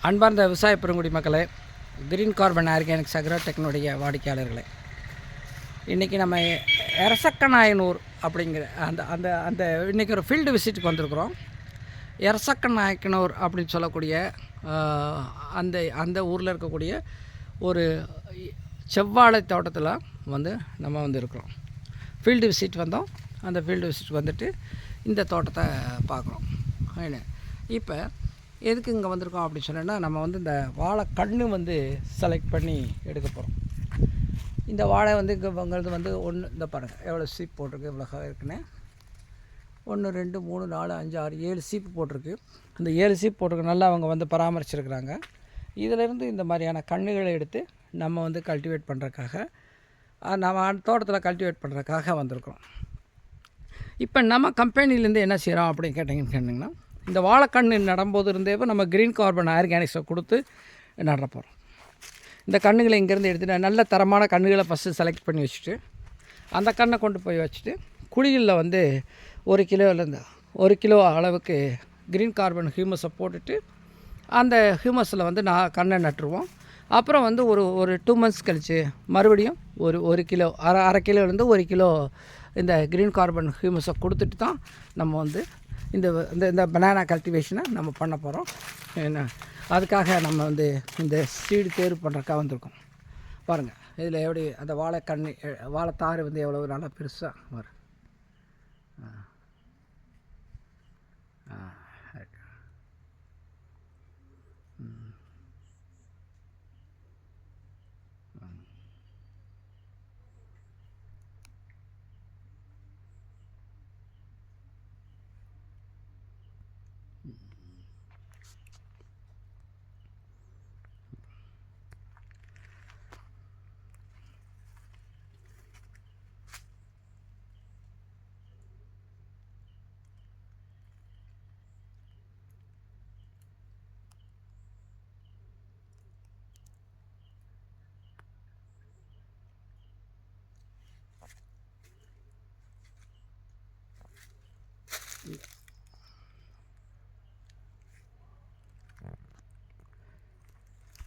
அன்பார்ந்த விவசாய பெருங்குடி மக்களே, கிரீன் கார்பன் ஆர்கானிக்ஸ் அக்ரோடெக்னுடைய வாடிக்கையாளர்களே, இன்றைக்கி நம்ம எரசக்கநாயனூர் அப்படிங்கிற அந்த அந்த அந்த இன்றைக்கி ஒரு ஃபீல்டு விசிட்டுக்கு வந்திருக்கிறோம். எரசக்கநாயக்கனூர் அப்படின்னு சொல்லக்கூடிய அந்த அந்த ஊரில் இருக்கக்கூடிய ஒரு செவ்வாழை தோட்டத்தில் நம்ம இருக்கிறோம். ஃபீல்டு விசிட் வந்தோம். அந்த ஃபீல்டு விசிட் வந்துட்டு இந்த தோட்டத்தை பார்க்குறோம். இப்போ எதுக்கு இங்கே வந்திருக்கோம் அப்படின்னு சொன்னோன்னா, நம்ம இந்த வாழை கன்று செலக்ட் பண்ணி எடுக்க போகிறோம். இந்த வாழை இங்கே ஒன்று இந்த பாருங்கள் எவ்வளோ சீப் போட்டிருக்கு, இவ்வளோ இருக்குன்னு 1 2 3 4 5 6 7 சீப்பு போட்டிருக்கு. இந்த 7 சீப் போட்டிருக்கு நல்லா அவங்க பராமரிச்சிருக்கிறாங்க. இதிலேருந்து இந்த மாதிரியான கன்றுகளை எடுத்து நம்ம கல்டிவேட் பண்ணுறதுக்காக, நம்ம தோட்டத்தில் கல்டிவேட் பண்ணுறதுக்காக வந்திருக்கிறோம். இப்போ நம்ம கம்பெனிலேருந்து என்ன செய்கிறோம் அப்படின்னு கேட்டிங்கன்னா, இந்த வாழைக்கன்று நடும்போது இருந்தே நம்ம கிரீன் கார்பன் ஆர்கானிக்ஸை கொடுத்து நட போகிறோம். இந்த கன்றுகளை இங்கேருந்து எடுத்துகிட்டு நல்ல தரமான கன்றுகளை ஃபஸ்ட்டு செலக்ட் பண்ணி வச்சுட்டு, அந்த கன்றை கொண்டு போய் வச்சுட்டு குழிகளில் 1 கிலோலேருந்து 1 கிலோ அளவுக்கு கிரீன் கார்பன் ஹியூமஸை போட்டுட்டு அந்த ஹியூமஸில் நான் கன்றை நட்டுருவோம். அப்புறம் ஒரு 2 மந்த்ஸ் கழித்து மறுபடியும் ஒரு கிலோ அரை கிலோலேருந்து 1 கிலோ இந்த கிரீன் கார்பன் ஹியூமஸை கொடுத்துட்டு தான் நம்ம இந்த இந்த பனானா கல்டிவேஷனை நம்ம பண்ண போகிறோம். என்ன அதுக்காக நம்ம இந்த சீடு தேர்வு பண்ணுறதுக்காக வந்திருக்கோம். பாருங்கள் இதில் எப்படி அந்த வாழைத்தாறு எவ்வளோ நல்லா பெருசாக வரும்.